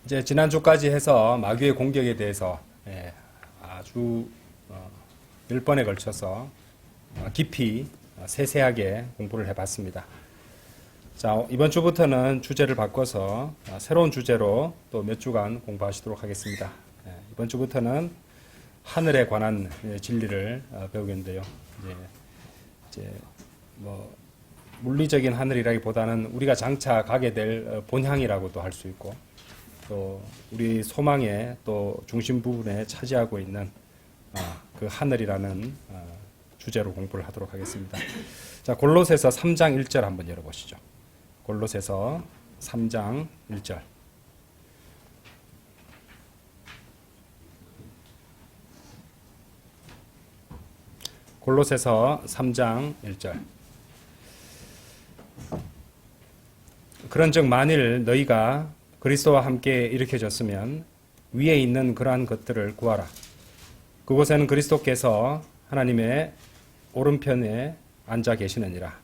이제 지난주까지 해서 마귀의 공격에 대해서 아주 10번에 걸쳐서 깊이 세세하게 공부를 해봤습니다. 자, 이번 주부터는 주제를 바꿔서 새로운 주제로 또 몇 주간 공부하시도록 하겠습니다. 이번 주부터는 하늘에 관한 진리를 배우겠는데요. 이제 뭐 물리적인 하늘이라기보다는 우리가 장차 가게 될 본향이라고도 할 수 있고, 또 우리 소망의 또 중심 부분에 차지하고 있는 그 하늘이라는 주제로 공부를 하도록 하겠습니다. 자, 골로새서 3장 1절 한번 열어보시죠. 골로새서 3장 1절. 골로새서 3장 1절. 그런즉 만일 너희가 그리스도와 함께 일으켜졌으면 위에 있는 그러한 것들을 구하라. 그곳에는 그리스도께서 하나님의 오른편에 앉아 계시느니라.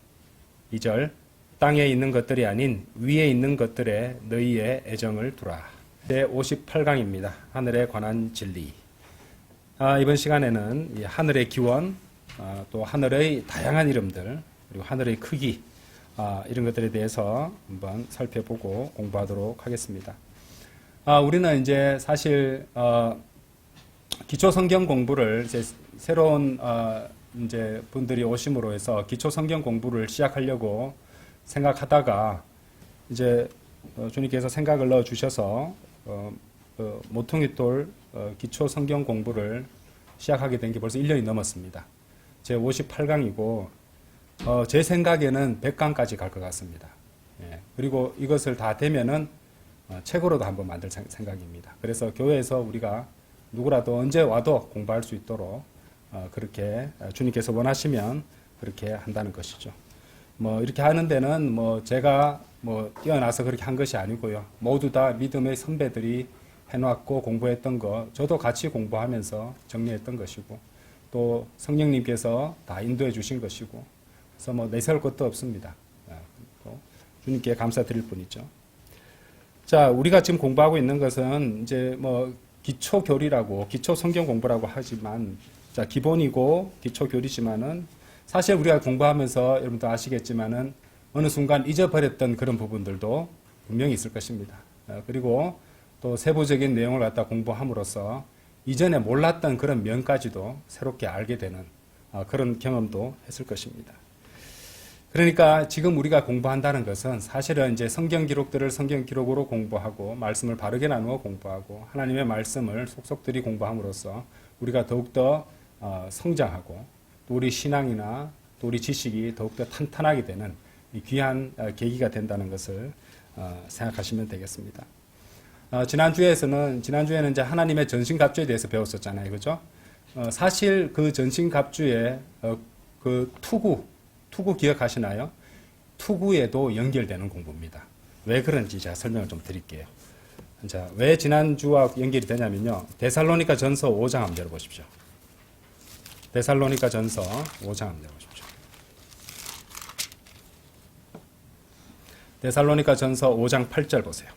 2절. 땅에 있는 것들이 아닌 위에 있는 것들에 너희의 애정을 두라. 제58강입니다. 하늘에 관한 진리. 이번 시간에는 이 하늘의 기원, 또 하늘의 다양한 이름들, 그리고 하늘의 크기, 이런 것들에 대해서 한번 살펴보고 공부하도록 하겠습니다. 우리는 이제 사실 기초 성경 공부를 이제 새로운 이제 분들이 오심으로 해서 기초 성경 공부를 시작하려고 생각하다가 이제 주님께서 생각을 넣어 주셔서 모퉁이돌 기초 성경 공부를 시작하게 된 게 벌써 1년이 넘었습니다. 제 58강이고 제 생각에는 100강까지 갈 것 같습니다. 그리고 이것을 다 되면은 책으로도 한번 만들 생각입니다. 그래서 교회에서 우리가 누구라도 언제 와도 공부할 수 있도록 그렇게 주님께서 원하시면 그렇게 한다는 것이죠. 뭐 이렇게 하는 데는 뭐 제가 뭐 뛰어나서 그렇게 한 것이 아니고요. 모두 다 믿음의 선배들이 해놨고 공부했던 거, 저도 같이 공부하면서 정리했던 것이고, 또 성령님께서 다 인도해 주신 것이고, 그래서 뭐 내세울 것도 없습니다. 또 주님께 감사드릴 뿐이죠. 자, 우리가 지금 공부하고 있는 것은 이제 뭐 기초 교리라고, 기초 성경 공부라고 하지만, 자, 기본이고 기초 교리지만은 사실 우리가 공부하면서 여러분도 아시겠지만은 어느 순간 잊어버렸던 그런 부분들도 분명히 있을 것입니다. 그리고 또 세부적인 내용을 갖다 공부함으로써 이전에 몰랐던 그런 면까지도 새롭게 알게 되는 그런 경험도 했을 것입니다. 그러니까 지금 우리가 공부한다는 것은 사실은 이제 성경 기록들을 성경 기록으로 공부하고 말씀을 바르게 나누어 공부하고 하나님의 말씀을 속속들이 공부함으로써 우리가 더욱더 성장하고 또 우리 신앙이나 또 우리 지식이 더욱더 탄탄하게 되는 귀한 계기가 된다는 것을 생각하시면 되겠습니다. 지난주에는 이제 하나님의 전신갑주에 대해서 배웠었잖아요. 그죠? 사실 그 전신갑주의 그 투구 기억하시나요? 투구에도 연결되는 공부입니다. 왜 그런지 제가 설명을 좀 드릴게요. 자, 왜 지난주와 연결이 되냐면요. 데살로니가 전서 5장 한번 열어보십시오. 데살로니가 전서 5장 한번 열어보십시오. 데살로니가 전서 5장 8절 보세요.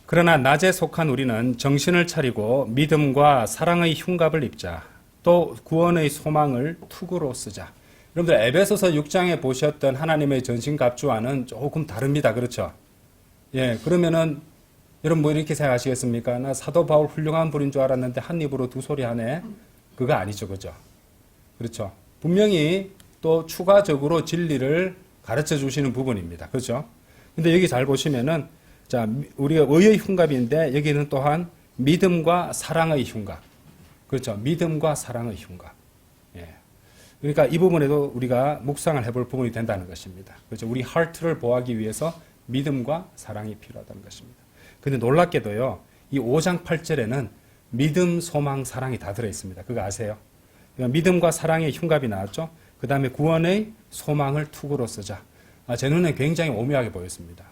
그러나 낮에 속한 우리는 정신을 차리고 믿음과 사랑의 흉갑을 입자. 또 구원의 소망을 투구로 쓰자. 여러분들 에베소서 6장에 보셨던 하나님의 전신갑주와는 조금 다릅니다. 그렇죠? 예, 그러면은 여러분 뭐 이렇게 생각하시겠습니까? 나 사도 바울 훌륭한 분인 줄 알았는데 한 입으로 두 소리 하네. 그거 아니죠. 그죠? 그렇죠? 분명히 또 추가적으로 진리를 가르쳐 주시는 부분입니다. 그렇죠? 근데 여기 잘 보시면은 자, 우리가 의의 흉갑인데 여기는 또한 믿음과 사랑의 흉갑. 그렇죠? 믿음과 사랑의 흉갑. 예. 그러니까 이 부분에도 우리가 묵상을 해볼 부분이 된다는 것입니다. 그렇죠? 우리 하트를 보호하기 위해서 믿음과 사랑이 필요하다는 것입니다. 근데 놀랍게도요, 이 5장 8절에는 믿음, 소망, 사랑이 다 들어있습니다. 그거 아세요? 그러니까 믿음과 사랑의 흉갑이 나왔죠? 그 다음에 구원의 소망을 투구로 쓰자. 제 눈에 굉장히 오묘하게 보였습니다.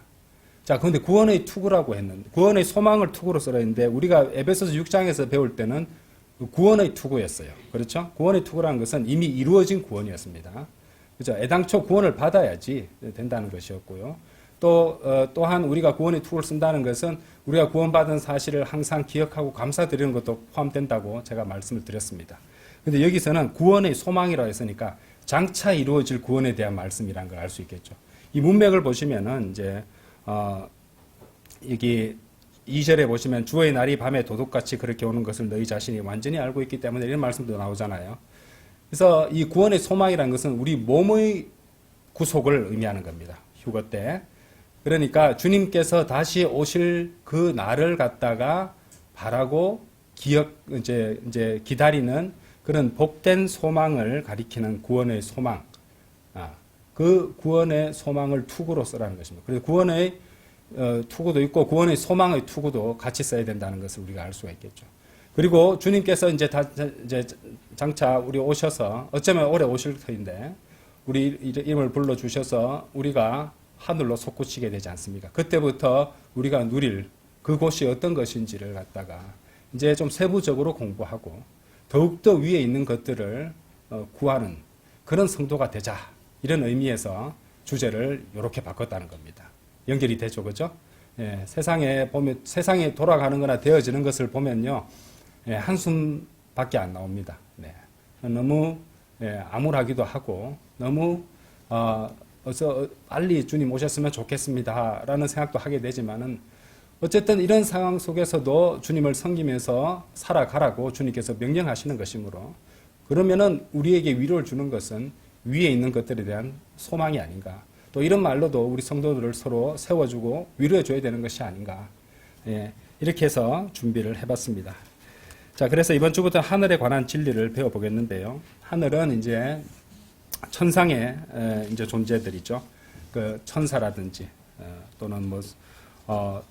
자, 그런데 구원의 투구라고 했는데, 구원의 소망을 투구로 쓰라 했는데, 우리가 에베소서 6장에서 배울 때는 구원의 투구였어요. 그렇죠? 구원의 투구라는 것은 이미 이루어진 구원이었습니다. 그죠? 애당초 구원을 받아야지 된다는 것이었고요. 또한 우리가 구원의 투구를 쓴다는 것은 우리가 구원받은 사실을 항상 기억하고 감사드리는 것도 포함된다고 제가 말씀을 드렸습니다. 근데 여기서는 구원의 소망이라고 했으니까 장차 이루어질 구원에 대한 말씀이라는 걸 알 수 있겠죠. 이 문맥을 보시면은 이제 여기 2절에 보시면 주의 날이 밤에 도둑같이 그렇게 오는 것을 너희 자신이 완전히 알고 있기 때문에 이런 말씀도 나오잖아요. 그래서 이 구원의 소망이라는 것은 우리 몸의 구속을 의미하는 겁니다. 휴거 때. 그러니까 주님께서 다시 오실 그 날을 갖다가 바라고 이제 기다리는 그런 복된 소망을 가리키는 구원의 소망. 그 구원의 소망을 투구로 쓰라는 것입니다. 그래서 구원의 투구도 있고 구원의 소망의 투구도 같이 써야 된다는 것을 우리가 알 수가 있겠죠. 그리고 주님께서 이제 장차 우리 오셔서 어쩌면 오래 오실 터인데 우리 이름을 불러 주셔서 우리가 하늘로 솟구치게 되지 않습니까? 그때부터 우리가 누릴 그곳이 어떤 것인지를 갖다가 이제 좀 세부적으로 공부하고 더욱더 위에 있는 것들을 구하는 그런 성도가 되자. 이런 의미에서 주제를 이렇게 바꿨다는 겁니다. 연결이 되죠, 그죠? 예, 세상에 돌아가는 거나 되어지는 것을 보면요, 예, 한숨밖에 안 나옵니다. 네. 너무 암울하기도 하고, 너무 어서 빨리 주님 오셨으면 좋겠습니다라는 생각도 하게 되지만은 어쨌든 이런 상황 속에서도 주님을 섬기면서 살아가라고 주님께서 명령하시는 것이므로 그러면은 우리에게 위로를 주는 것은 위에 있는 것들에 대한 소망이 아닌가. 또 이런 말로도 우리 성도들을 서로 세워주고 위로해줘야 되는 것이 아닌가. 예, 이렇게 해서 준비를 해봤습니다. 자, 그래서 이번 주부터 하늘에 관한 진리를 배워보겠는데요. 하늘은 이제 천상의 이제 존재들이죠. 그 천사라든지 또는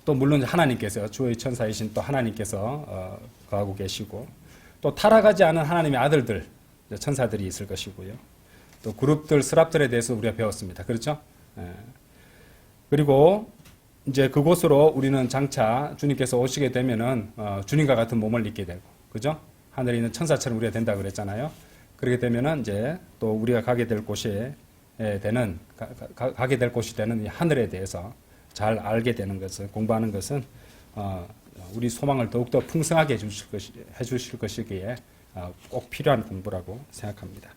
또 물론 하나님께서 주의 천사이신 또 하나님께서 거하고 계시고 또 타락하지 않은 하나님의 아들들 천사들이 있을 것이고요. 또 그룹들, 스랍들에 대해서 우리가 배웠습니다. 그렇죠? 그리고 이제 그곳으로 우리는 장차 주님께서 오시게 되면은 주님과 같은 몸을 입게 되고, 그죠? 하늘에 있는 천사처럼 우리가 된다고 그랬잖아요. 그렇게 되면은 이제 또 우리가 가게 될 곳이 되는 이 하늘에 대해서 잘 알게 되는 것을 공부하는 것은 우리 소망을 더욱더 풍성하게 해주실 것이기에 꼭 필요한 공부라고 생각합니다.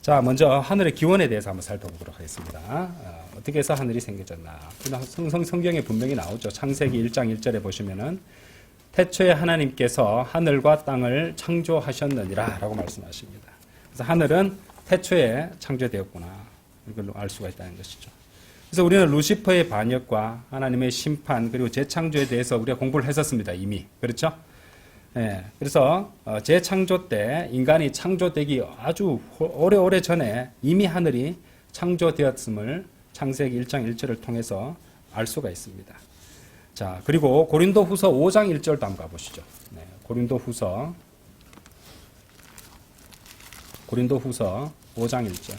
자, 먼저 하늘의 기원에 대해서 한번 살펴보도록 하겠습니다. 어떻게 해서 하늘이 생겨졌나? 성경에 분명히 나오죠. 창세기 1장 1절에 보시면은 태초에 하나님께서 하늘과 땅을 창조하셨느니라 라고 말씀하십니다. 그래서 하늘은 태초에 창조되었구나. 이걸 알 수가 있다는 것이죠. 그래서 우리는 루시퍼의 반역과 하나님의 심판 그리고 재창조에 대해서 우리가 공부를 했었습니다. 이미. 그렇죠? 예, 그래서 재창조 때 인간이 창조되기 아주 오래오래 전에 이미 하늘이 창조되었음을 창세기 1장 1절을 통해서 알 수가 있습니다. 자, 그리고 고린도후서 5장 1절도 한번 가보시죠. 네, 고린도후서 5장 1절.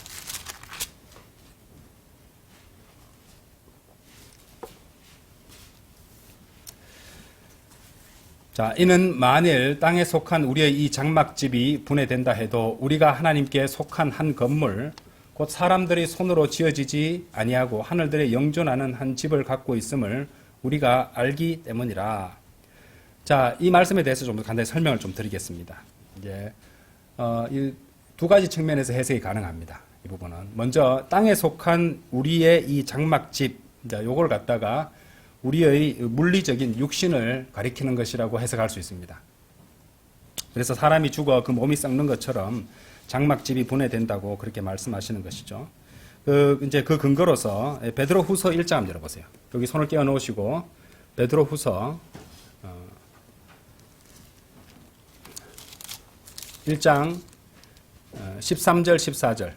자, 이는 만일 땅에 속한 우리의 이 장막집이 분해된다 해도 우리가 하나님께 속한 한 건물, 곧 사람들이 손으로 지어지지 아니하고 하늘들에 영존하는 한 집을 갖고 있음을 우리가 알기 때문이라. 자, 이 말씀에 대해서 좀 간단히 설명을 좀 드리겠습니다. 이제 이 두 가지 측면에서 해석이 가능합니다. 이 부분은 먼저 땅에 속한 우리의 이 장막집, 이제 요걸 갖다가 우리의 물리적인 육신을 가리키는 것이라고 해석할 수 있습니다. 그래서 사람이 죽어 그 몸이 썩는 것처럼 장막집이 분해된다고 그렇게 말씀하시는 것이죠. 이제 그 근거로서 베드로후서 1장 한번 열어보세요. 여기 손을 떼어 놓으시고 베드로후서 1장 13절 14절.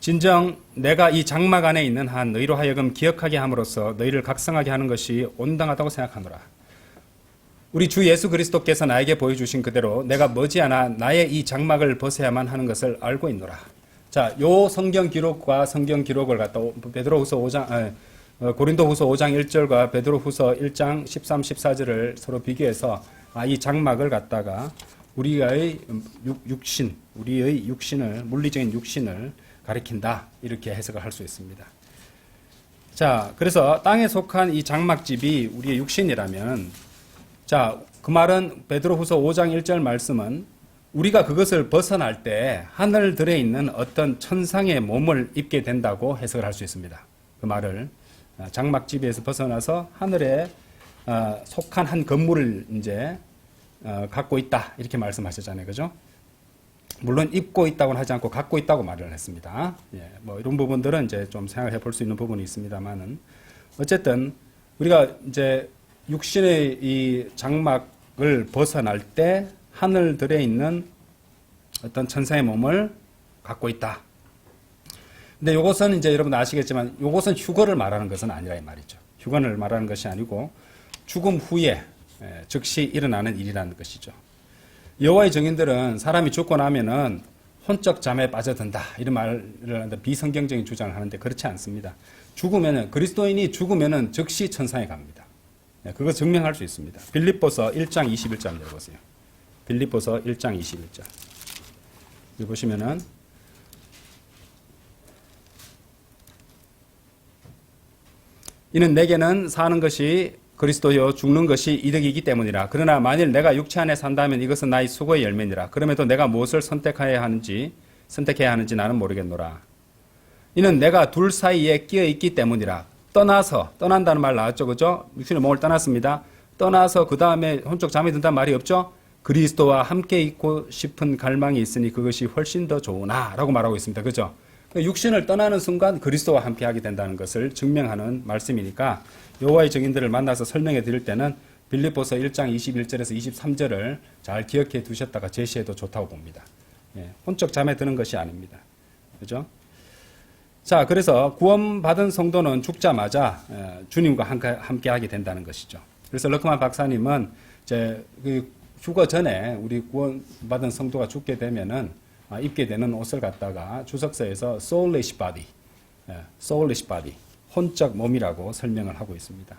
진정 내가 이 장막 안에 있는 한 너희로 하여금 기억하게 함으로써 너희를 각성하게 하는 것이 온당하다고 생각하노라. 우리 주 예수 그리스도께서 나에게 보여주신 그대로 내가 머지않아 나의 이 장막을 벗어야만 하는 것을 알고 있노라. 자, 요 성경 기록과 성경 기록을 갖다 베드로후서 5장 고린도후서 5장 1절과 베드로후서 1장 13, 14절을 서로 비교해서 이 장막을 갖다가 우리의 육신을 물리적인 육신을 가리킨다. 이렇게 해석을 할 수 있습니다. 자, 그래서 땅에 속한 이 장막집이 우리의 육신이라면, 자, 그 말은 베드로후서 5장 1절 말씀은 우리가 그것을 벗어날 때 하늘들에 있는 어떤 천상의 몸을 입게 된다고 해석을 할 수 있습니다. 그 말을 장막집에서 벗어나서 하늘에 속한 한 건물을 이제 갖고 있다 이렇게 말씀하셨잖아요, 그죠? 물론 입고 있다고는 하지 않고 갖고 있다고 말을 했습니다. 예, 뭐 이런 부분들은 이제 좀 생각해 볼 수 있는 부분이 있습니다만은 어쨌든 우리가 이제 육신의 이 장막을 벗어날 때 하늘들에 있는 어떤 천사의 몸을 갖고 있다. 근데 이것은 이제 여러분 아시겠지만 이것은 휴거를 말하는 것은 아니라 이 말이죠. 휴거를 말하는 것이 아니고 죽음 후에 즉시 일어나는 일이라는 것이죠. 여호와의 증인들은 사람이 죽고 나면은 혼적 잠에 빠져든다 이런 말을 하는데 비성경적인 주장을 하는데 그렇지 않습니다. 죽으면은 그리스도인이 죽으면은 즉시 천상에 갑니다. 그거 증명할 수 있습니다. 빌립보서 1장 21절 읽어보세요. 빌립보서 1장 21절. 여기 보시면은 이는 내게는 사는 것이 그리스도여 죽는 것이 이득이기 때문이라. 그러나 만일 내가 육체 안에 산다면 이것은 나의 수고의 열매니라. 그럼에도 내가 무엇을 선택해야 하는지 나는 모르겠노라. 이는 내가 둘 사이에 끼어 있기 때문이라. 떠난다는 말 나왔죠, 그죠? 육신의 몸을 떠났습니다. 떠나서 그 다음에 혼적 잠이 든다는 말이 없죠? 그리스도와 함께 있고 싶은 갈망이 있으니 그것이 훨씬 더 좋으나라고 말하고 있습니다, 그죠? 육신을 떠나는 순간 그리스도와 함께 하게 된다는 것을 증명하는 말씀이니까 여호와의 증인들을 만나서 설명해 드릴 때는 빌립보서 1장 21절에서 23절을 잘 기억해 두셨다가 제시해도 좋다고 봅니다. 예, 혼적 잠에 드는 것이 아닙니다. 그죠? 자, 그래서 구원받은 성도는 죽자마자 주님과 함께 하게 된다는 것이죠. 그래서 러크만 박사님은 이제 그 휴거 전에 우리 구원받은 성도가 죽게 되면은 입게 되는 옷을 갖다가 주석서에서 soulish body, 혼적 몸이라고 설명을 하고 있습니다.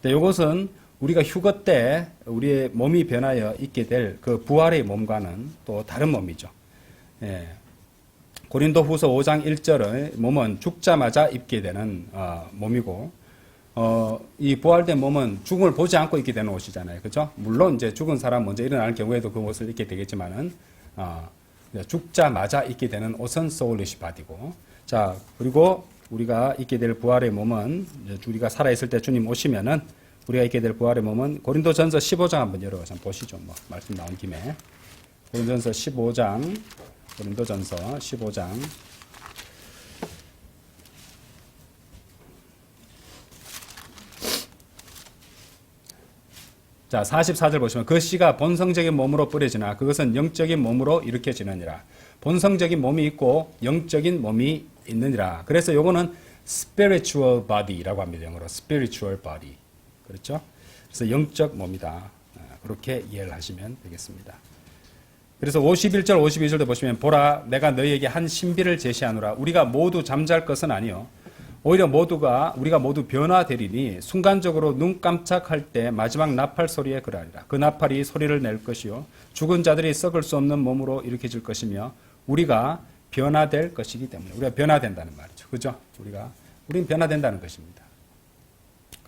근데 이것은 우리가 휴거 때 우리의 몸이 변하여 있게 될 그 부활의 몸과는 또 다른 몸이죠. 예. 고린도후서 5장 1절의 몸은 죽자마자 입게 되는 몸이고, 이 부활된 몸은 죽음을 보지 않고 입게 되는 옷이잖아요, 그렇죠? 물론 이제 죽은 사람 먼저 일어나는 경우에도 그 옷을 입게 되겠지만은 죽자마자 입게 되는 옷은 soulish body고, 자 그리고 우리가 입게 될 부활의 몸은 우리가 살아 있을 때 주님 오시면은 우리가 입게 될 부활의 몸은 고린도전서 15장 한번 열어서 보시죠. 뭐 말씀 나온 김에 고린도전서 15장. 자, 44절 보시면 그 씨가 본성적인 몸으로 뿌려지나 그것은 영적인 몸으로 일으켜지느니라. 본성적인 몸이 있고 영적인 몸이 있느니라. 그래서 요거는 spiritual body라고 합니다. 영어로 spiritual body. 그렇죠? 그래서 영적 몸이다. 그렇게 이해를 하시면 되겠습니다. 그래서 51절, 52절도 보시면 보라 내가 너희에게 한 신비를 제시하노라. 우리가 모두 잠잘 것은 아니요 오히려 우리가 모두 변화되리니 순간적으로 눈 깜짝할 때 마지막 나팔 소리에 그러하리라. 그 나팔이 소리를 낼 것이요 죽은 자들이 썩을 수 없는 몸으로 일으켜질 것이며 우리가 변화될 것이기 때문에 우리가 변화된다는 말이죠. 그죠? 우리는 변화된다는 것입니다.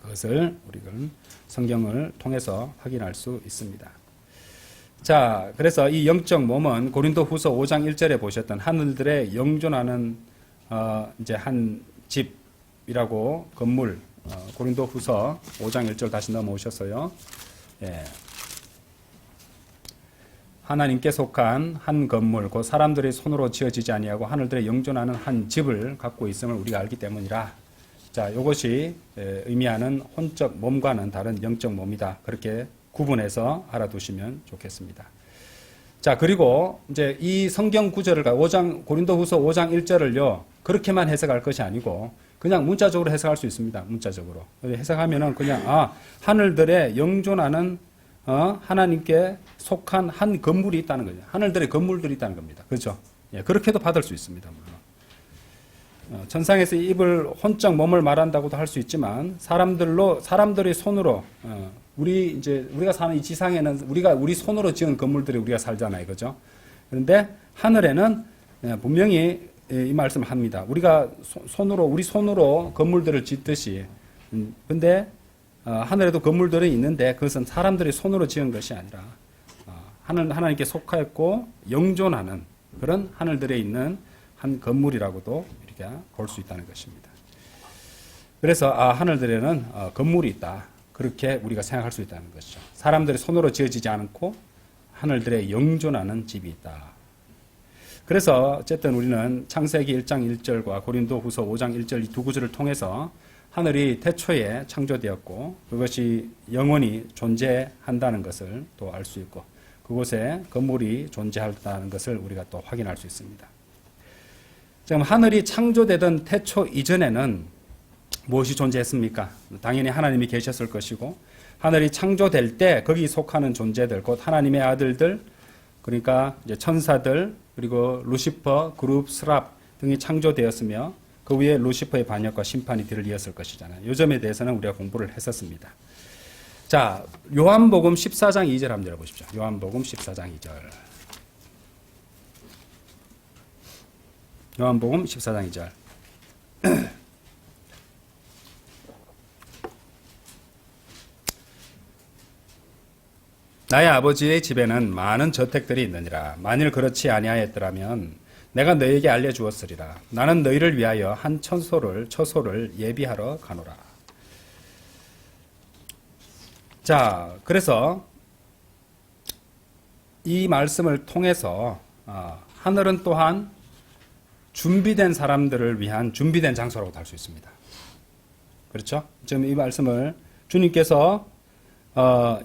그것을 우리가 성경을 통해서 확인할 수 있습니다. 자, 그래서 이 영적 몸은 고린도후서 5장 1절에 보셨던 하늘들의 영존하는 이제 한 집이라고 건물, 고린도후서 5장 1절 다시 넘어오셨어요. 예. 하나님께 속한 한 건물, 그 사람들의 손으로 지어지지 아니하고 하늘들의 영존하는 한 집을 갖고 있음을 우리가 알기 때문이라. 자, 이것이 의미하는 혼적 몸과는 다른 영적 몸이다. 그렇게 구분해서 알아두시면 좋겠습니다. 자, 그리고 이제 이 성경 구절을 고린도후서 5장 1절을요 그렇게만 해석할 것이 아니고 그냥 문자적으로 해석할 수 있습니다. 문자적으로 해석하면은 그냥 하늘들에 영존하는 하나님께 속한 한 건물이 있다는 거죠. 하늘들의 건물들이 있다는 겁니다. 그렇죠? 예, 그렇게도 받을 수 있습니다. 물론. 천상에서 입을 혼적 몸을 말한다고도 할 수 있지만 사람들의 손으로 우리가 사는 이 지상에는 우리 손으로 지은 건물들이 우리가 살잖아요. 그죠? 그런데 하늘에는 분명히 이 말씀을 합니다. 우리가 우리 손으로 건물들을 짓듯이, 근데 하늘에도 건물들이 있는데 그것은 사람들이 손으로 지은 것이 아니라 하나님께 속하였고 영존하는 그런 하늘들에 있는 한 건물이라고도 이렇게 볼 수 있다는 것입니다. 그래서 하늘들에는 건물이 있다. 그렇게 우리가 생각할 수 있다는 것이죠. 사람들이 손으로 지어지지 않고 하늘들에 영존하는 집이 있다. 그래서 어쨌든 우리는 창세기 1장 1절과 고린도후서 5장 1절 이 두 구절을 통해서 하늘이 태초에 창조되었고 그것이 영원히 존재한다는 것을 또 알 수 있고 그곳에 건물이 존재한다는 것을 우리가 또 확인할 수 있습니다. 지금 하늘이 창조되던 태초 이전에는 무엇이 존재했습니까? 당연히 하나님이 계셨을 것이고 하늘이 창조될 때 거기 속하는 존재들 곧 하나님의 아들들 그러니까 이제 천사들 그리고 루시퍼, 그룹, 스랍 등이 창조되었으며 그 위에 루시퍼의 반역과 심판이 뒤를 이었을 것이잖아요. 이 점에 대해서는 우리가 공부를 했었습니다. 자, 요한복음 14장 2절 한번 열어보십시오. 요한복음 14장 2절. 요한복음 14장 2절. 나의 아버지의 집에는 많은 저택들이 있느니라. 만일 그렇지 아니하였더라면 내가 너희에게 알려주었으리라. 나는 너희를 위하여 한 처소를 예비하러 가노라. 자, 그래서 이 말씀을 통해서 하늘은 또한 준비된 사람들을 위한 준비된 장소라고 할 수 있습니다. 그렇죠? 지금 이 말씀을 주님께서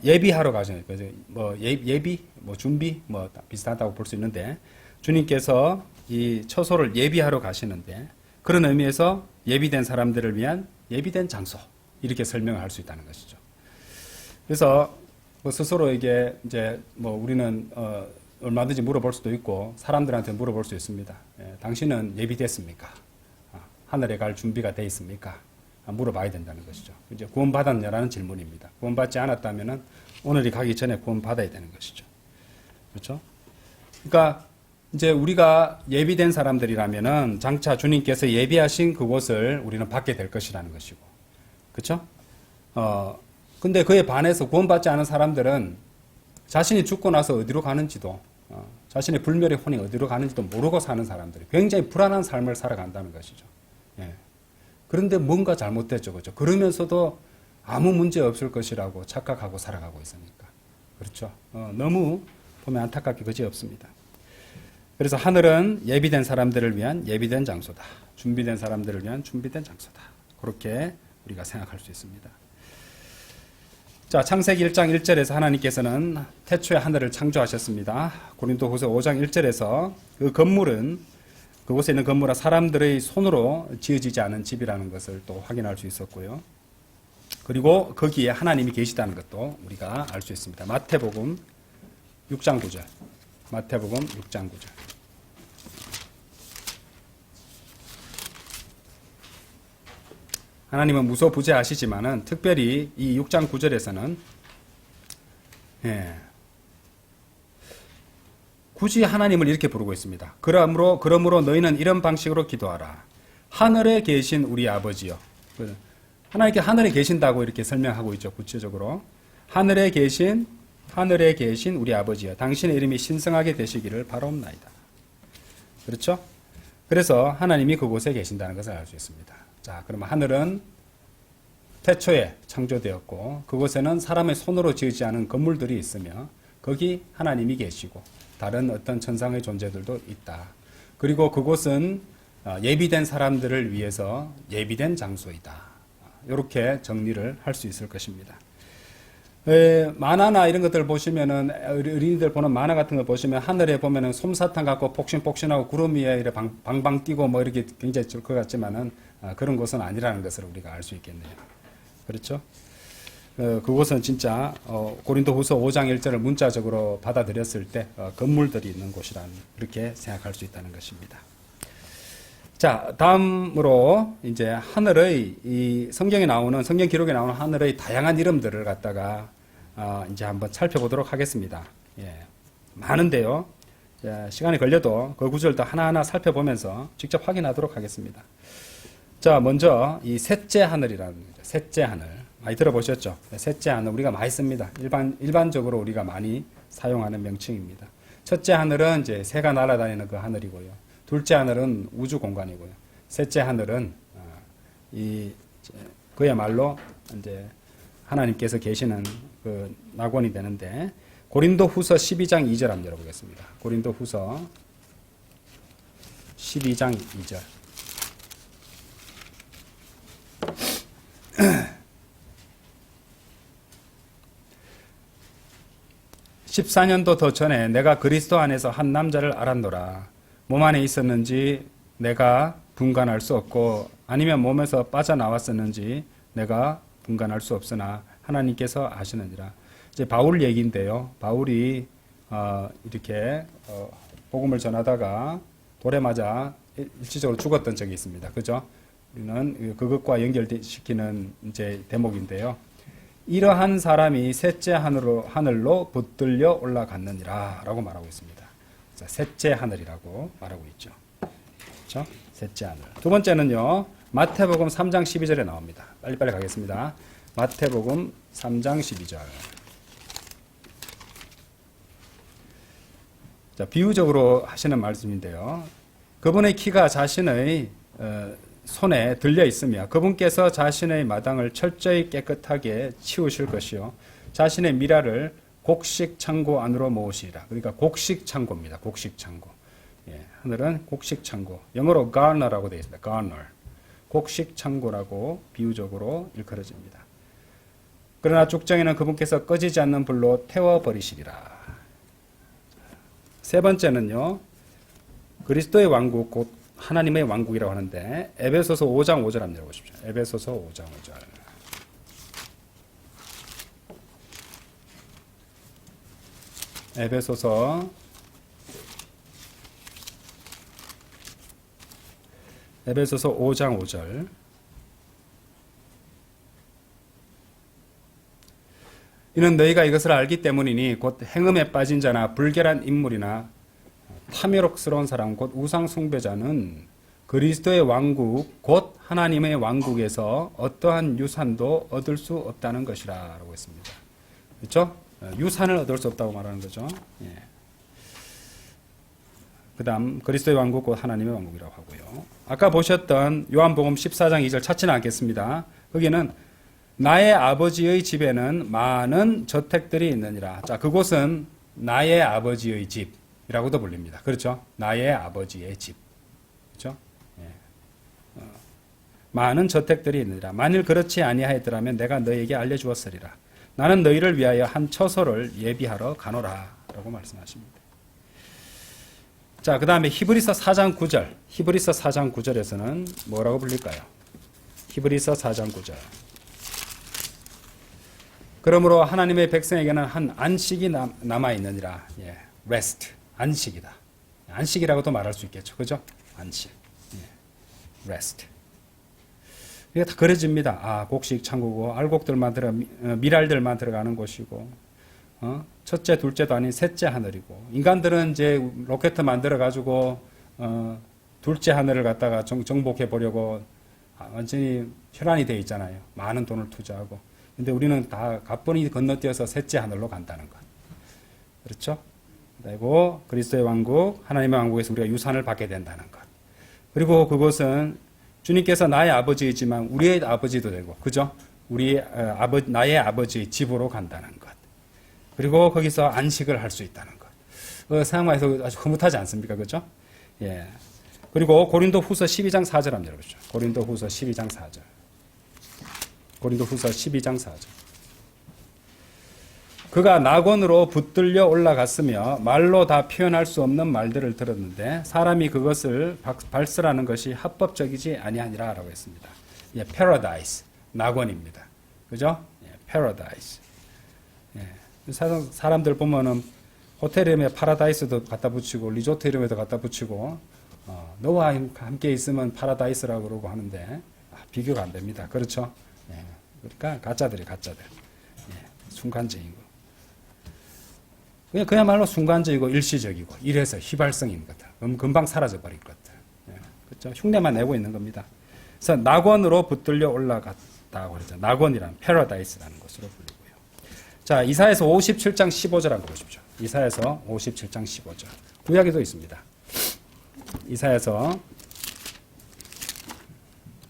예비하러 가시는 거죠. 예비, 준비, 비슷하다고 볼 수 있는데, 주님께서 이 처소를 예비하러 가시는데, 그런 의미에서 예비된 사람들을 위한 예비된 장소, 이렇게 설명을 할 수 있다는 것이죠. 그래서 스스로에게 우리는 얼마든지 물어볼 수도 있고, 사람들한테 물어볼 수 있습니다. 당신은 예비됐습니까? 하늘에 갈 준비가 돼 있습니까? 물어봐야 된다는 것이죠. 이제 구원받았냐라는 질문입니다. 구원받지 않았다면은 오늘이 가기 전에 구원받아야 되는 것이죠. 그렇죠? 그러니까 이제 우리가 예비된 사람들이라면은 장차 주님께서 예비하신 그곳을 우리는 받게 될 것이라는 것이고. 그렇죠? 근데 그에 반해서 구원받지 않은 사람들은 자신이 죽고 나서 어디로 가는지도 자신의 불멸의 혼이 어디로 가는지도 모르고 사는 사람들이 굉장히 불안한 삶을 살아간다는 것이죠. 예. 그런데 뭔가 잘못됐죠. 그렇죠? 그러면서도 아무 문제 없을 것이라고 착각하고 살아가고 있으니까. 그렇죠? 너무 보면 안타깝게 그지 없습니다. 그래서 하늘은 예비된 사람들을 위한 예비된 장소다. 준비된 사람들을 위한 준비된 장소다. 그렇게 우리가 생각할 수 있습니다. 자, 창세기 1장 1절에서 하나님께서는 태초에 하늘을 창조하셨습니다. 고린도후서 5장 1절에서 그 건물은 그곳에 있는 건물은 사람들의 손으로 지어지지 않은 집이라는 것을 또 확인할 수 있었고요. 그리고 거기에 하나님이 계시다는 것도 우리가 알 수 있습니다. 마태복음 6장 9절. 마태복음 6장 9절. 하나님은 무소부재하시지만은 특별히 이 6장 9절에서는 굳이 하나님을 이렇게 부르고 있습니다. 그러므로 너희는 이런 방식으로 기도하라. 하늘에 계신 우리 아버지여. 하나님께 하늘에 계신다고 이렇게 설명하고 있죠. 구체적으로. 하늘에 계신 우리 아버지여. 당신의 이름이 신성하게 되시기를 바라옵나이다. 그렇죠? 그래서 하나님이 그곳에 계신다는 것을 알 수 있습니다. 자, 그러면 하늘은 태초에 창조되었고 그곳에는 사람의 손으로 지어지지 않은 건물들이 있으며 거기 하나님이 계시고 다른 어떤 천상의 존재들도 있다. 그리고 그곳은 예비된 사람들을 위해서 예비된 장소이다. 이렇게 정리를 할 수 있을 것입니다. 만화나 이런 것들 보시면은 어린이들 보는 만화 같은 거 보시면 하늘에 보면은 솜사탕 갖고 폭신폭신하고 구름 위에 이렇게 방방 뛰고 뭐 이렇게 굉장히 좋을 것 같지만은 그런 곳은 아니라는 것을 우리가 알 수 있겠네요. 그렇죠? 그곳은 진짜 고린도후서 5장 1절을 문자적으로 받아들였을 때 건물들이 있는 곳이라는 그렇게 생각할 수 있다는 것입니다. 자, 다음으로 이제 하늘의 이 성경 기록에 나오는 하늘의 다양한 이름들을 갖다가 이제 한번 살펴보도록 하겠습니다. 예, 많은데요. 시간이 걸려도 그 구절도 하나하나 살펴보면서 직접 확인하도록 하겠습니다. 자, 먼저 이 셋째 하늘이라는 거죠. 셋째 하늘. 많이 들어보셨죠? 셋째 하늘 우리가 많이 씁니다. 일반적으로 우리가 많이 사용하는 명칭입니다. 첫째 하늘은 이제 새가 날아다니는 그 하늘이고요. 둘째 하늘은 우주 공간이고요. 셋째 하늘은 그야말로 이제 하나님께서 계시는 그 낙원이 되는데, 고린도후서 12장 2절 한번 열어보겠습니다. 고린도후서 12장 2절. 14년도 더 전에 내가 그리스도 안에서 한 남자를 알았노라. 몸 안에 있었는지 내가 분간할 수 없고 아니면 몸에서 빠져나왔었는지 내가 분간할 수 없으나 하나님께서 아시느니라. 이제 바울 얘기인데요. 바울이 이렇게 복음을 전하다가 돌에 맞아 일시적으로 죽었던 적이 있습니다. 그죠? 우리는 그것과 연결시키는 이제 대목인데요. 이러한 사람이 셋째 하늘로 붙들려 올라갔느니라 라고 말하고 있습니다. 자, 셋째 하늘이라고 말하고 있죠. 그렇죠? 셋째 하늘. 두 번째는요, 마태복음 3장 12절에 나옵니다. 빨리빨리 가겠습니다. 마태복음 3장 12절. 자, 비유적으로 하시는 말씀인데요. 그분의 키가 자신의 손에 들려 있으며 그분께서 자신의 마당을 철저히 깨끗하게 치우실 것이요 자신의 미라를 곡식 창고 안으로 모으시리라. 그러니까 곡식 창고입니다. 곡식 창고. 예, 하늘은 곡식 창고. 영어로 garner라고 되어 있습니다. garner. 곡식 창고라고 비유적으로 일컬어집니다. 그러나 죽정에는 그분께서 꺼지지 않는 불로 태워 버리시리라. 세 번째는요, 그리스도의 왕국 곧 하나님의 왕국이라고 하는데, 에베소서 5장 5절 한번 열어보십시오. 에베소서 5장 5절. 에베소서 5장 5절. 이는 너희가 이것을 알기 때문이니 곧 행음에 빠진 자나 불결한 인물이나 탐욕스러운 사람 곧 우상 숭배자는 그리스도의 왕국 곧 하나님의 왕국에서 어떠한 유산도 얻을 수 없다는 것이라 라고 했습니다. 그렇죠? 유산을 얻을 수 없다고 말하는 거죠. 예. 그 다음 그리스도의 왕국 곧 하나님의 왕국이라고 하고요. 아까 보셨던 요한복음 14장 2절 찾지는 않겠습니다. 거기는 나의 아버지의 집에는 많은 저택들이 있느니라. 자, 그곳은 나의 아버지의 집이라고도 불립니다. 그렇죠? 나의 아버지의 집. 그렇죠? 예. 많은 저택들이 있느니라. 만일 그렇지 아니하였더라면 내가 너희에게 알려주었으리라. 나는 너희를 위하여 한 처소를 예비하러 가노라. 라고 말씀하십니다. 자, 그 다음에 히브리서 4장 9절. 히브리서 4장 9절에서는 뭐라고 불릴까요? 히브리서 4장 9절. 그러므로 하나님의 백성에게는 한 안식이 남아있느니라. 예, rest. 안식이다. 안식이라고도 말할 수 있겠죠. 그죠? 안식. 예, rest. 이게 다 그려집니다. 아, 곡식 창고고, 알곡들만 미랄들만 들어가는 곳이고, 첫째, 둘째도 아닌 셋째 하늘이고, 인간들은 이제 로켓 만들어가지고, 둘째 하늘을 갖다가 정복해 보려고 완전히 혈안이 되어 있잖아요. 많은 돈을 투자하고. 근데 우리는 다 가뿐히 건너뛰어서 셋째 하늘로 간다는 것. 그렇죠? 그리고 그리스도의 왕국, 하나님의 왕국에서 우리가 유산을 받게 된다는 것. 그리고 그것은 주님께서 나의 아버지이지만 우리의 아버지도 되고, 그죠? 나의 아버지의 집으로 간다는 것. 그리고 거기서 안식을 할 수 있다는 것. 상황에서 아주 흐뭇하지 않습니까? 그죠? 예. 그리고 고린도후서 12장 4절 한번 열어보시죠. 고린도후서 12장 4절. 고린도후서 12장 4절. 그가 낙원으로 붙들려 올라갔으며 말로 다 표현할 수 없는 말들을 들었는데 사람이 그것을 발설하는 것이 합법적이지 아니하니라라고 했습니다. 예, paradise, 낙원입니다. 그죠? 예, paradise. 예, 사람들 보면은 호텔 이름에 파라다이스도 갖다 붙이고 리조트 이름에도 갖다 붙이고 너와 함께 있으면 파라다이스라고 그러고 하는데 비교가 안 됩니다. 그렇죠? 예, 그러니까 가짜들. 예, 순간적인 거. 그야말로 순간적이고 일시적이고 이래서 휘발성인 것들. 금방 사라져 버릴 것들. 예, 그렇죠? 흉내만 내고 있는 겁니다. 그래서 낙원으로 붙들려 올라갔다고 그러죠. 낙원이란 패러다이스라는 것으로 불리고요. 자, 이사야서 57장 15절 한번 보십시오. 이사야서 57장 15절. 구약에도 있습니다. 이사야서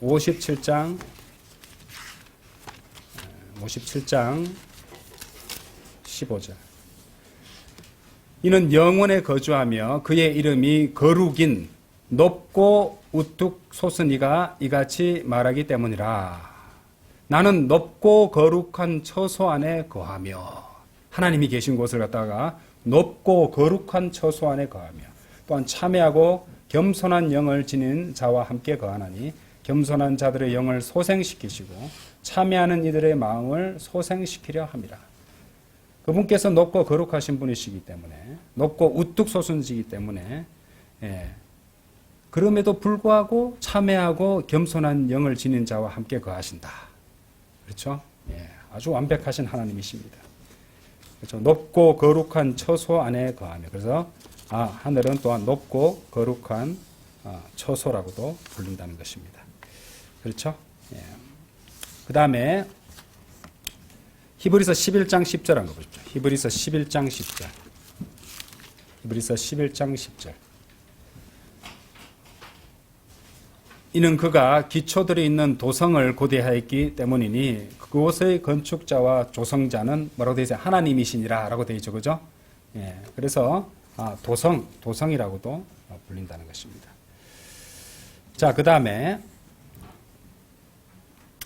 57장 15절. 이는 영원에 거주하며 그의 이름이 거룩인 높고 우뚝 솟은 이가 이같이 말하기 때문이라. 나는 높고 거룩한 처소 안에 거하며, 하나님이 계신 곳을 갖다가 높고 거룩한 처소 안에 거하며, 또한 참회하고 겸손한 영을 지닌 자와 함께 거하나니 겸손한 자들의 영을 소생시키시고 참회하는 이들의 마음을 소생시키려 함이라. 그분께서 높고 거룩하신 분이시기 때문에, 높고 우뚝 솟으시기 때문에, 그럼에도 불구하고 참회하고 겸손한 영을 지닌 자와 함께 거하신다. 그렇죠? 아주 완벽하신 하나님이십니다. 그렇죠? 높고 거룩한 처소 안에 거하며, 그래서 하늘은 또한 높고 거룩한 처소라고도 불린다는 것입니다. 그렇죠? 그 다음에 히브리서 11장 10절 한번 보십시오. 히브리서 11장 10절. 히브리서 11장 10절. 이는 그가 기초들이 있는 도성을 고대하였기 때문이니 그곳의 건축자와 조성자는 뭐라고 되어 있어요? 하나님이시니라 라고 되어 있죠. 그죠? 그래서 도성이라고도 불린다는 것입니다. 자, 그 다음에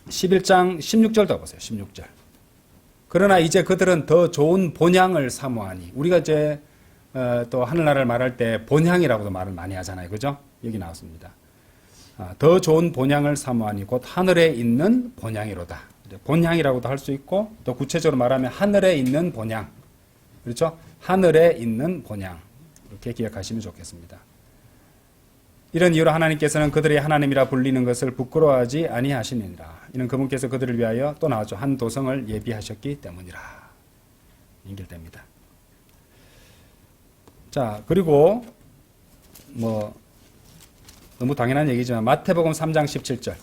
11장 16절도 보세요. 16절. 그러나 이제 그들은 더 좋은 본향을 사모하니, 우리가 이제 또 하늘나라를 말할 때 본향이라고도 말을 많이 하잖아요. 그죠? 여기 나왔습니다. 더 좋은 본향을 사모하니 곧 하늘에 있는 본향이로다. 본향이라고도 할 수 있고, 또 구체적으로 말하면 하늘에 있는 본향. 그렇죠? 하늘에 있는 본향. 이렇게 기억하시면 좋겠습니다. 이런 이유로 하나님께서는 그들의 하나님이라 불리는 것을 부끄러워하지 아니하시느니라. 이는 그분께서 그들을 위하여 또 나왔죠. 한 도성을 예비하셨기 때문이라. 연결됩니다. 자, 그리고 너무 당연한 얘기지만 마태복음 3장 17절.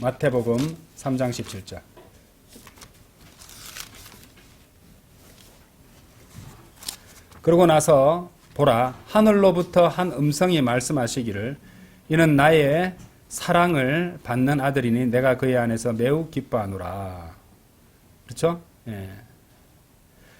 마태복음 3장 17절. 그러고 나서 보라, 하늘로부터 한 음성이 말씀하시기를 이는 나의 사랑을 받는 아들이니 내가 그의 안에서 매우 기뻐하노라. 그렇죠?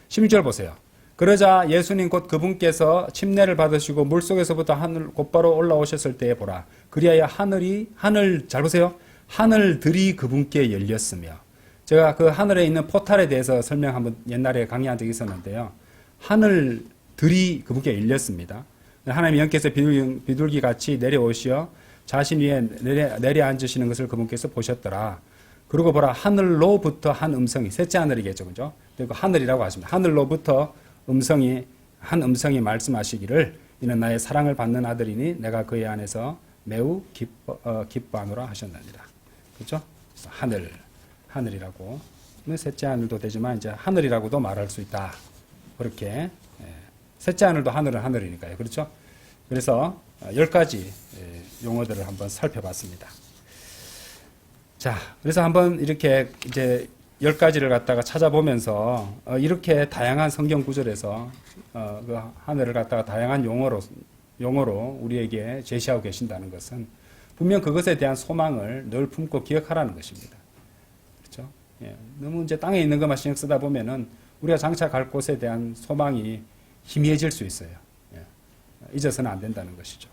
16절 보세요. 그러자 예수님 곧 그분께서 침례를 받으시고 물속에서부터 하늘 곧바로 올라오셨을 때에 보라, 그리하여 하늘 잘 보세요. 하늘들이 그분께 열렸으며, 제가 그 하늘에 있는 포탈에 대해서 설명 한번 옛날에 강의한 적이 있었는데요. 하늘들이 그분께 열렸습니다. 하나님이 영께서 비둘기 같이 내려오시어 자신 위에 내려앉으시는 것을 그분께서 보셨더라. 그리고 보라, 하늘로부터 한 음성이, 셋째 하늘이겠죠, 그죠? 그리고 하늘이라고 하십니다. 하늘로부터 한 음성이 말씀하시기를 이는 나의 사랑을 받는 아들이니 내가 그의 안에서 매우 기뻐하노라 하셨느니라. 그렇죠? 하늘이라고. 셋째 하늘도 되지만 이제 하늘이라고도 말할 수 있다. 그렇게 셋째 하늘도 하늘은 하늘이니까요. 그렇죠? 그래서 10가지 용어들을 한번 살펴봤습니다. 자, 그래서 한번 이렇게 이제 10가지를 갖다가 찾아보면서 이렇게 다양한 성경 구절에서 그 하늘을 갖다가 다양한 용어로 우리에게 제시하고 계신다는 것은 분명 그것에 대한 소망을 늘 품고 기억하라는 것입니다. 그렇죠? 너무 이제 땅에 있는 것만 신경 쓰다 보면은 우리가 장차 갈 곳에 대한 소망이 희미해질 수 있어요. 잊어서는 안 된다는 것이죠.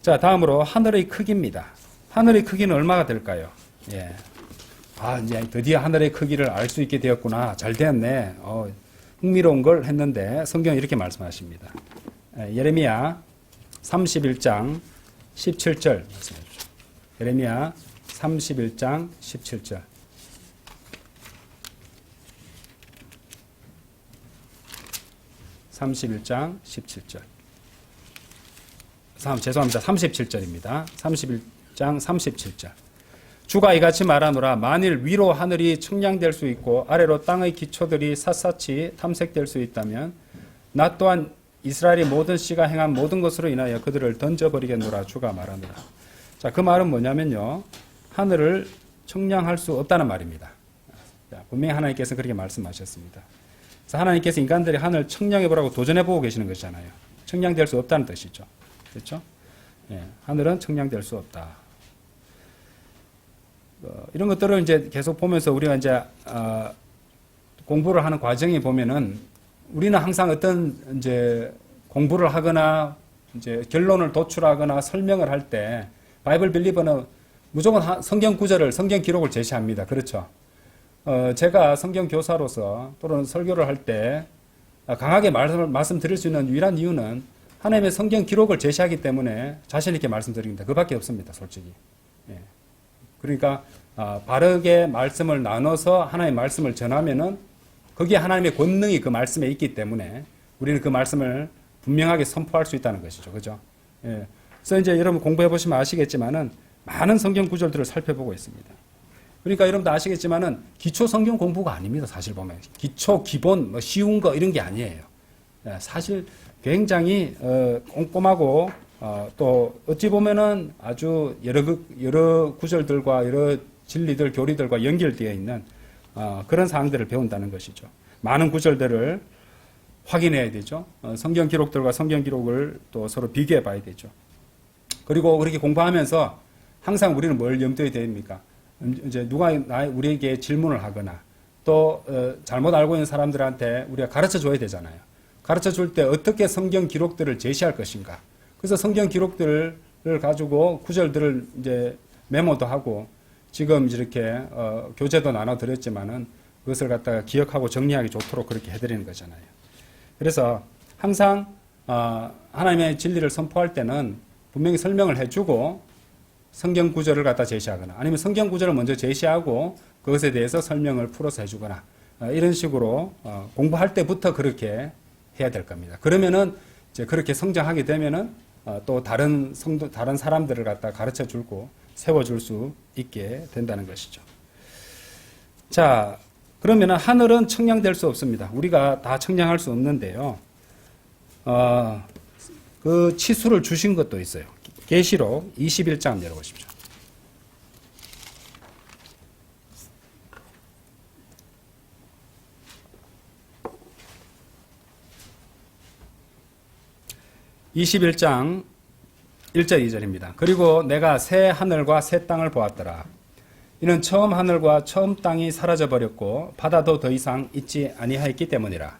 자, 다음으로 하늘의 크기입니다. 하늘의 크기는 얼마가 될까요? 이제 드디어 하늘의 크기를 알 수 있게 되었구나. 잘 되었네. 흥미로운 걸 했는데 성경이 이렇게 말씀하십니다. 예레미야 31장 17절 말씀해 주십시오. 예레미야 31장 17절. 죄송합니다. 37절입니다. 31장 37절. 주가 이같이 말하노라. 만일 위로 하늘이 측량될 수 있고 아래로 땅의 기초들이 샅샅이 탐색될 수 있다면 나 또한 이스라엘의 모든 씨가 행한 모든 것으로 인하여 그들을 던져버리겠노라. 주가 말하노라. 자, 그 말은 뭐냐면요. 하늘을 측량할 수 없다는 말입니다. 자, 분명히 하나님께서 그렇게 말씀하셨습니다. 그래서 하나님께서 인간들이 하늘을 측량해보라고 도전해보고 계시는 것이잖아요. 측량될 수 없다는 뜻이죠. 그렇죠? 예, 하늘은 측량될 수 없다. 이런 것들을 이제 계속 보면서 우리가 이제 공부를 하는 과정에 보면은 우리는 항상 어떤 이제 공부를 하거나 이제 결론을 도출하거나 설명을 할 때 바이블 빌리버는 무조건 성경 구절을, 성경 기록을 제시합니다. 그렇죠? 제가 성경 교사로서 또는 설교를 할 때 강하게 말씀드릴 수 있는 유일한 이유는 하나님의 성경 기록을 제시하기 때문에 자신 있게 말씀드립니다. 그밖에 없습니다. 솔직히. 예. 그러니까 바르게 말씀을 나눠서 하나님의 말씀을 전하면은 거기에 하나님의 권능이 그 말씀에 있기 때문에 우리는 그 말씀을 분명하게 선포할 수 있다는 것이죠. 그죠? 예. 그래서 이제 여러분 공부해 보시면 아시겠지만은 많은 성경 구절들을 살펴보고 있습니다. 그러니까 여러분도 아시겠지만은 기초 성경 공부가 아닙니다. 사실 보면 기초, 기본, 뭐 쉬운 거 이런 게 아니에요. 예. 사실 굉장히 꼼꼼하고 또 어찌 보면은 아주 여러 구절들과 여러 진리들, 교리들과 연결되어 있는 그런 사항들을 배운다는 것이죠. 많은 구절들을 확인해야 되죠. 성경 기록들과 성경 기록을 또 서로 비교해 봐야 되죠. 그리고 그렇게 공부하면서 항상 우리는 뭘 염두에 둡니까? 이제 누가 우리에게 질문을 하거나 또 잘못 알고 있는 사람들한테 우리가 가르쳐 줘야 되잖아요. 가르쳐 줄 때 어떻게 성경 기록들을 제시할 것인가. 그래서 성경 기록들을 가지고 구절들을 이제 메모도 하고 지금 이렇게 교재도 나눠드렸지만은 그것을 갖다가 기억하고 정리하기 좋도록 그렇게 해드리는 거잖아요. 그래서 항상 하나님의 진리를 선포할 때는 분명히 설명을 해주고 성경 구절을 갖다 제시하거나 아니면 성경 구절을 먼저 제시하고 그것에 대해서 설명을 풀어서 해주거나 이런 식으로 공부할 때부터 그렇게 해야 될 겁니다. 그러면은 이제 그렇게 성장하게 되면은 또 다른 사람들을 갖다 가르쳐 주고 세워줄 수 있게 된다는 것이죠. 자, 그러면은 하늘은 측량될 수 없습니다. 우리가 다 측량할 수 없는데요. 그 치수를 주신 것도 있어요. 계시록 21장 열어보십시오. (21장) 1절 2절입니다. 그리고 내가 새 하늘과 새 땅을 보았더라. 이는 처음 하늘과 처음 땅이 사라져버렸고 바다도 더 이상 있지 아니하였기 때문이라.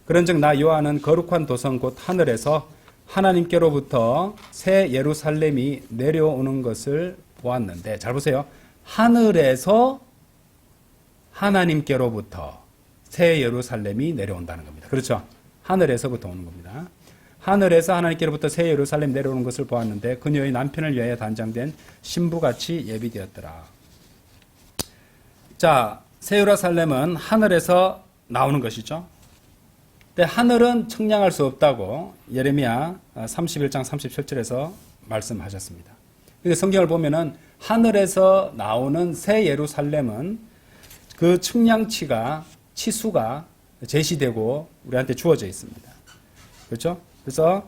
그런즉 나 요한은 거룩한 도성 곧 하늘에서 하나님께로부터 새 예루살렘이 내려오는 것을 보았는데, 잘 보세요. 하늘에서 하나님께로부터 새 예루살렘이 내려온다는 겁니다. 그렇죠? 하늘에서부터 오는 겁니다. 하늘에서 하나님께로부터 새 예루살렘 내려오는 것을 보았는데 그녀의 남편을 위하여 단장된 신부같이 예비되었더라. 자, 새 예루살렘은 하늘에서 나오는 것이죠. 근데 하늘은 측량할 수 없다고 예레미야 31장 37절에서 말씀하셨습니다. 근데 성경을 보면은 하늘에서 나오는 새 예루살렘은 그 측량치가 치수가 제시되고 우리한테 주어져 있습니다. 그렇죠? 그래서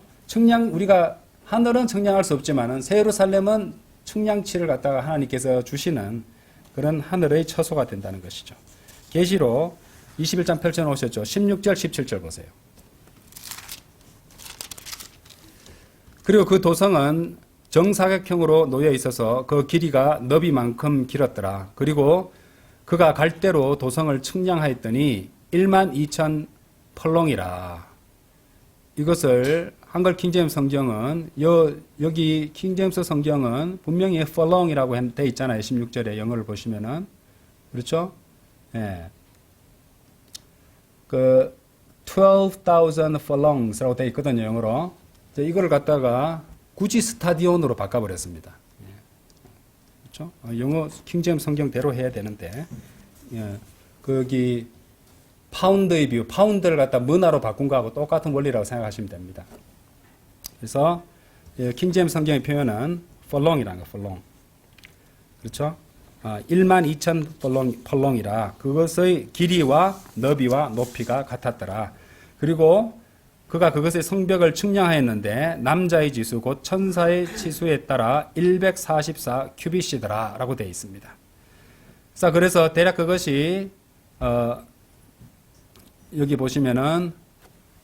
우리가 하늘은 측량할 수 없지만은 새 예루살렘은 측량치를 갖다가 하나님께서 주시는 그런 하늘의 처소가 된다는 것이죠. 계시록 21장 펼쳐놓으셨죠. 16절, 17절 보세요. 그리고 그 도성은 정사각형으로 놓여 있어서 그 길이가 너비만큼 길었더라. 그리고 그가 갈대로 도성을 측량하였더니 12,000 펄롱이라. 이것을 한글 킹제임스 성경은 여기 킹제임스 성경은 분명히 펄롱이라고 돼 있잖아요. 16절에 영어를 보시면은 그렇죠? 예. 그 12,000 furlongs라고 되어 있거든요, 영어로. 이거를 갖다가 굳이 스타디온으로 바꿔버렸습니다. 예. 그렇죠? 영어 킹제임스 성경대로 해야 되는데, 예. 거기 파운드의 비유, 파운드를 갖다 문화로 바꾼 거하고 똑같은 원리라고 생각하시면 됩니다. 그래서 킹제임스 성경의 표현은 furlong이라는 거, furlong. 그렇죠? 12,000 펄롱이라 그것의 길이와 너비와 높이가 같았더라. 그리고 그가 그것의 성벽을 측량하였는데 남자의 지수 곧 천사의 지수에 따라 144 큐빗이더라 라고 되어 있습니다. 자, 그래서 대략 그것이 여기 보시면은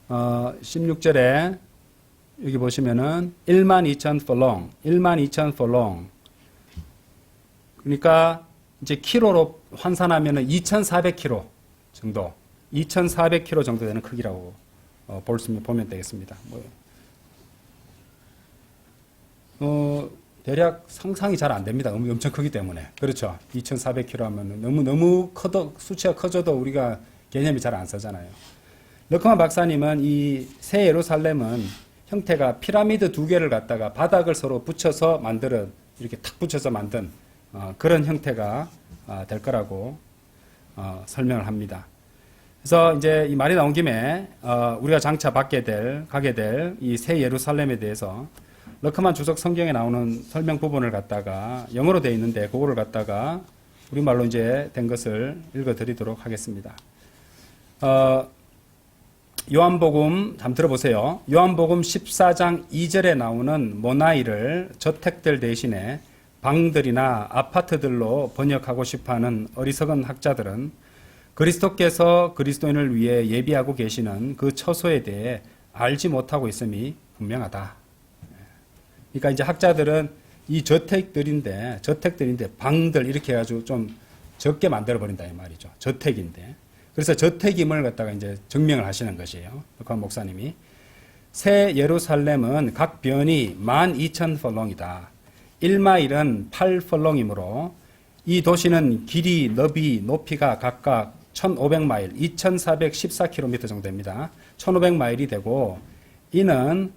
16절에 여기 보시면은 12,000 펄롱, 12,000 펄롱. 그러니까 이제 키로로 환산하면은 2,400km 정도, 2,400km 정도 되는 크기라고 보면 되겠습니다. 대략 상상이 잘 안 됩니다. 엄청 크기 때문에. 그렇죠. 2,400km 하면 너무 수치가 커져도 우리가 개념이 잘 안 서잖아요. 러크만 박사님은 이 새 예루살렘은 형태가 피라미드 두 개를 갖다가 바닥을 서로 붙여서 이렇게 탁 붙여서 만든 그런 형태가 될 거라고 설명을 합니다. 그래서 이제 이 말이 나온 김에 우리가 장차 가게 될 이 새 예루살렘에 대해서 러크만 주석 성경에 나오는 설명 부분을 갖다가 영어로 되어 있는데 그거를 갖다가 우리말로 이제 된 것을 읽어드리도록 하겠습니다. 요한복음 한번 들어보세요. 요한복음 14장 2절에 나오는 모나이를 저택들 대신에 방들이나 아파트들로 번역하고 싶어하는 어리석은 학자들은 그리스도께서 그리스도인을 위해 예비하고 계시는 그 처소에 대해 알지 못하고 있음이 분명하다. 그러니까 이제 학자들은 이 저택들인데 방들 이렇게 해가지고 좀 적게 만들어 버린다 이 말이죠. 저택인데. 그래서 저택임을 갖다가 이제 증명을 하시는 것이에요. 그 목사님이. 새 예루살렘은 각 변이 12,000펄롱이다. 1마일은 8펄롱이므로 이 도시는 길이, 너비, 높이가 각각 1,500마일, 2,414km 정도 됩니다. 1,500마일이 되고 이는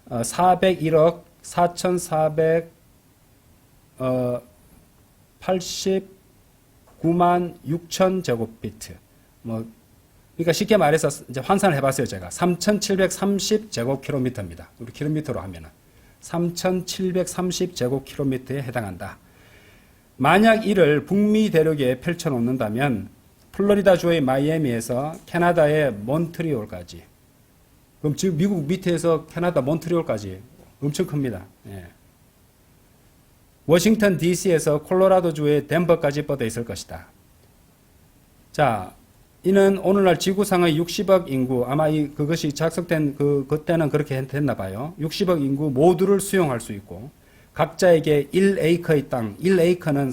401억 4,489만 6천 제곱피트. 그러니까 쉽게 말해서 이제 환산을 해봤어요, 제가. 3,730 제곱킬로미터입니다. 우리 킬로미터로 하면은. 3,730 제곱킬로미터에 해당한다. 만약 이를 북미 대륙에 펼쳐놓는다면 플로리다주의 마이애미에서 캐나다의 몬트리올까지, 그럼 지금 미국 밑에서 캐나다 몬트리올까지 엄청 큽니다. 예. 워싱턴 DC에서 콜로라도주의 덴버까지 뻗어 있을 것이다. 자, 이는 오늘날 지구상의 60억 인구, 아마 그것이 작성된 그때는 그렇게 됐나 봐요. 60억 인구 모두를 수용할 수 있고, 각자에게 1에이커의 땅, 1에이커는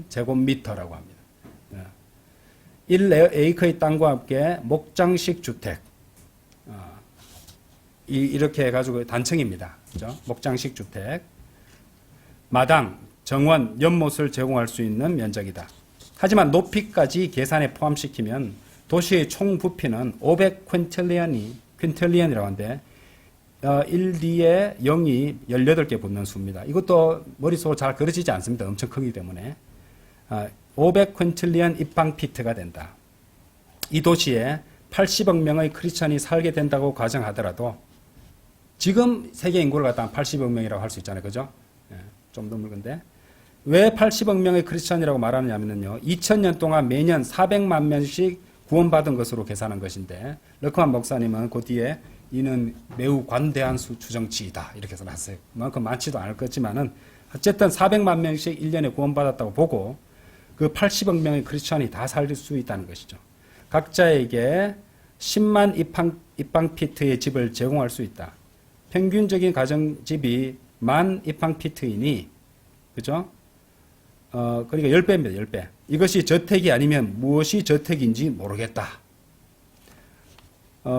4,000제곱미터라고 합니다. 1에이커의 땅과 함께 목장식 주택, 이렇게 해가지고 단층입니다. 그죠? 목장식 주택, 마당, 정원, 연못을 제공할 수 있는 면적이다. 하지만 높이까지 계산에 포함시키면 도시의 총 부피는 500퀸틸리언이라고 하는데 1, 2에 0이 18개 붙는 수입니다. 이것도 머릿속으로 잘 그려지지 않습니다. 엄청 크기 때문에. 500퀸틸리언 입방피트가 된다. 이 도시에 80억 명의 크리스천이 살게 된다고 가정하더라도 지금 세계 인구를 갖다가 80억 명이라고 할 수 있잖아요. 그죠? 좀 드물건데. 왜 80억 명의 크리스천이라고 말하느냐면요. 2000년 동안 매년 400만 명씩 구원받은 것으로 계산한 것인데 러크만 목사님은 그 뒤에 이는 매우 관대한 추정치이다. 이렇게 써놨어요. 그만큼 많지도 않을 것지만은 어쨌든 400만 명씩 1년에 구원받았다고 보고 그 80억 명의 크리스천이 다 살 수 있다는 것이죠. 각자에게 10만 입방피트의 집을 제공할 수 있다. 평균적인 가정집이 10,000 입방피트이니, 그죠? 그러니까 10배입니다, 10배. 이것이 저택이 아니면 무엇이 저택인지 모르겠다.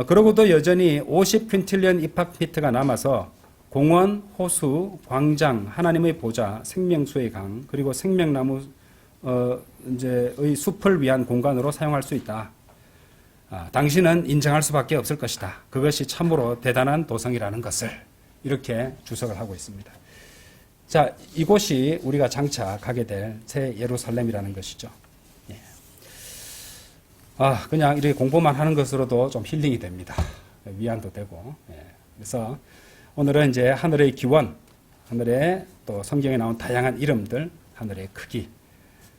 그러고도 여전히 50퀸틸리언 입방피트가 남아서 공원, 호수, 광장, 하나님의 보좌, 생명수의 강, 그리고 생명나무, 이제의 숲을 위한 공간으로 사용할 수 있다. 당신은 인정할 수밖에 없을 것이다. 그것이 참으로 대단한 도성이라는 것을 이렇게 주석을 하고 있습니다. 자, 이곳이 우리가 장차 가게 될 새 예루살렘이라는 것이죠. 예. 그냥 이렇게 공부만 하는 것으로도 좀 힐링이 됩니다. 위안도 되고. 예. 그래서 오늘은 이제 하늘의 기원, 하늘의 또 성경에 나온 다양한 이름들, 하늘의 크기,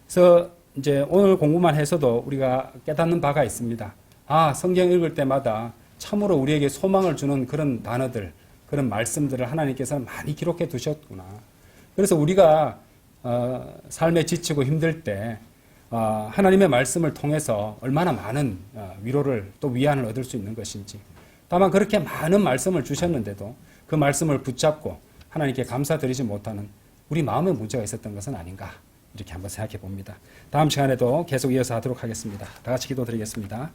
그래서 이제 오늘 공부만 해서도 우리가 깨닫는 바가 있습니다. 아, 성경 읽을 때마다 참으로 우리에게 소망을 주는 그런 단어들, 그런 말씀들을 하나님께서는 많이 기록해 두셨구나. 그래서 우리가 삶에 지치고 힘들 때 하나님의 말씀을 통해서 얼마나 많은 위로를 또 위안을 얻을 수 있는 것인지, 다만 그렇게 많은 말씀을 주셨는데도 그 말씀을 붙잡고 하나님께 감사드리지 못하는 우리 마음의 문제가 있었던 것은 아닌가, 이렇게 한번 생각해 봅니다. 다음 시간에도 계속 이어서 하도록 하겠습니다. 다 같이 기도드리겠습니다.